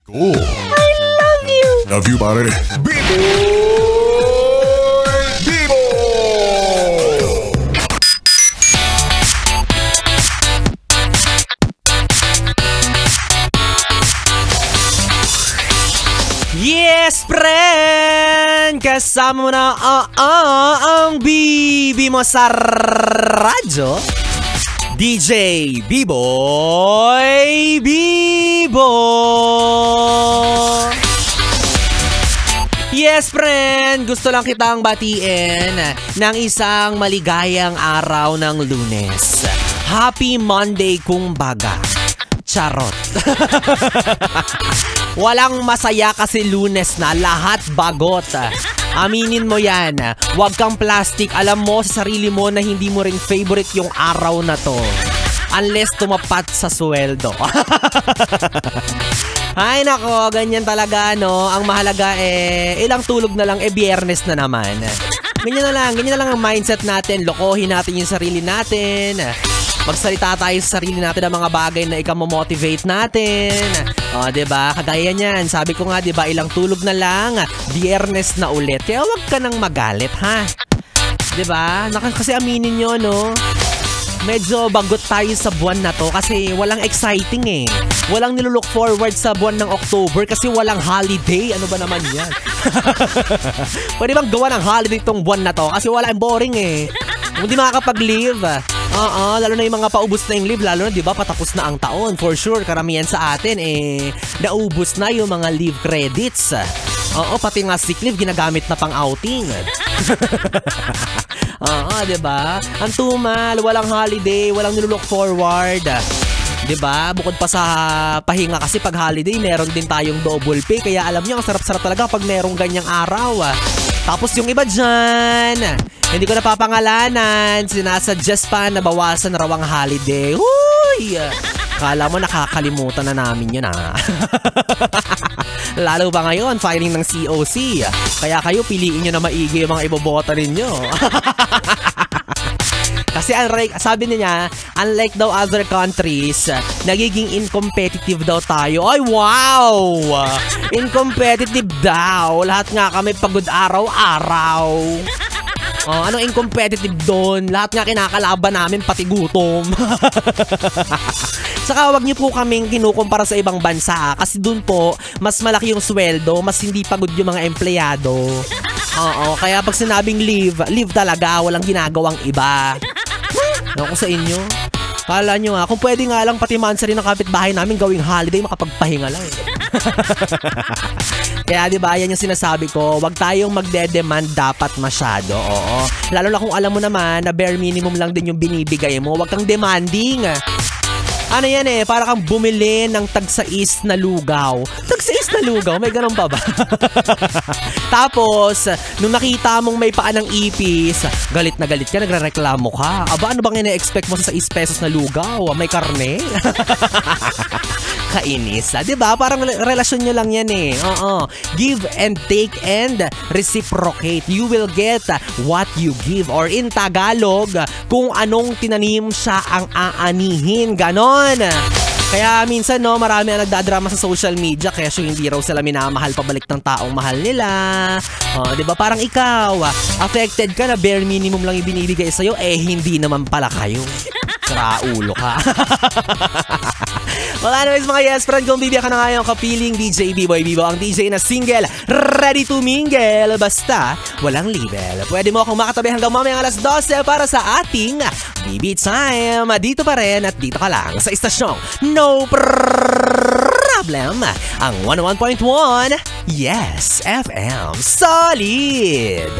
Oh. I love you. Love you, pare. Bibo! Yes, friend! Kasama mo na ang bibi mo sa radyo. DJ B-Boy Bibo! Yes, friend! Gusto lang kitang batiin ng isang maligayang araw ng Lunes. Happy Monday kumbaga. Charot. Walang masaya kasi Lunes na, lahat bagot. Aminin mo yan. Huwag kang plastic. Alam mo sa sarili mo na hindi mo rin favorite yung araw na to. Unless tumapat sa sweldo. Ay nako, ganyan talaga no. Ang mahalaga ilang tulog na lang, biyernes na naman. Ganyan na lang ang mindset natin. Lokohin natin yung sarili natin. Magsalita tayo sa sarili natin ng mga bagay na ikamomotivate natin. O, diba? Kagaya niyan. Sabi ko nga, diba, ilang tulog na lang, biyernes na ulit. Kaya wag ka nang magalit, ha? Diba? Kasi aminin nyo, no? Medyo bagot tayo sa buwan na to kasi walang exciting eh. Walang nilulook forward sa buwan ng October kasi walang holiday. Ano ba naman yan? Pwede bang gawa ng holiday tong buwan na to? Kasi wala, boring eh. Hindi makakapag-leave. Lalo na yung mga paubos na yung leave, lalo na 'di ba patapos na ang taon. For sure, karamihan sa atin naubos na yung mga leave credits. Pati nga sick leave ginagamit na pang outing. 'Di ba? Ang tumal, walang holiday, walang nilook forward. 'Di ba? Bukod pa sa pahinga kasi pag holiday, meron din tayong double pay. Kaya alam niyo, ang sarap-sarap talaga pag merong ganyang araw. Tapos yung iba dyan, hindi ko napapangalanan, sinasuggest pa na bawasan raw ang holiday. Huy! Kala mo nakakalimutan na namin yun Lalo ba ngayon, filing ng COC. Kaya kayo piliin nyo na maigi yung mga ibobota ninyo. Kasi sabi niya, unlike daw other countries, nagiging incompetitive daw tayo. Ay, wow! Incompetitive daw. Lahat nga kami pagod araw-araw. Anong incompetitive doon? Lahat nga kinakalaban namin, pati gutom. Saka wag niyo po kaming kinukumpara sa ibang bansa kasi doon po, mas malaki yung sweldo, mas hindi pagod yung mga empleyado. Kaya pag sinabing leave talaga, walang ginagawang iba. Ako sa inyo, kala nyo kung pwede nga lang pati mansa rin ng kapitbahay namin gawing holiday, makapagpahinga lang Kaya diba, yan yung sinasabi ko, wag tayong magde-demand dapat masyado. Lalo na kung alam mo naman na bare minimum lang din yung binibigay mo, wag kang demanding. Ano yan para kang bumili ng tag-sais na lugaw. Tag-sais na lugaw? May ganun pa ba? Tapos, nung nakita mong may paa ng ipis, galit na galit ka, nagre-reklamo ka. Aba, ano bang ina-expect mo sa 6 pesos na lugaw? May karne? Kainis, diba? Parang relasyon nyo lang yan Give and take and reciprocate. You will get what you give. Or in Tagalog, kung anong tinanim siya ang aanihin. Ganon. Kaya minsan marami ang nagdadrama sa social media kaya hindi raw sila minamahal pabalik ng taong mahal nila. 'Di ba? Parang ikaw, affected ka na bare minimum lang ibinibigay sa'yo, hindi naman pala kayo. Sira ulo ka. Well, anyways mga yes friend, kung bibigyan ka na ngayon kapiling DJ B-Boy Bibo, ang DJ na single, ready to mingle, basta walang label. Pwede mo akong makatabi hanggang mamayang alas 12 para sa ating BB Time. Dito pa rin at dito ka lang sa istasyong No Problem, ang 101.1 Yes FM Solid.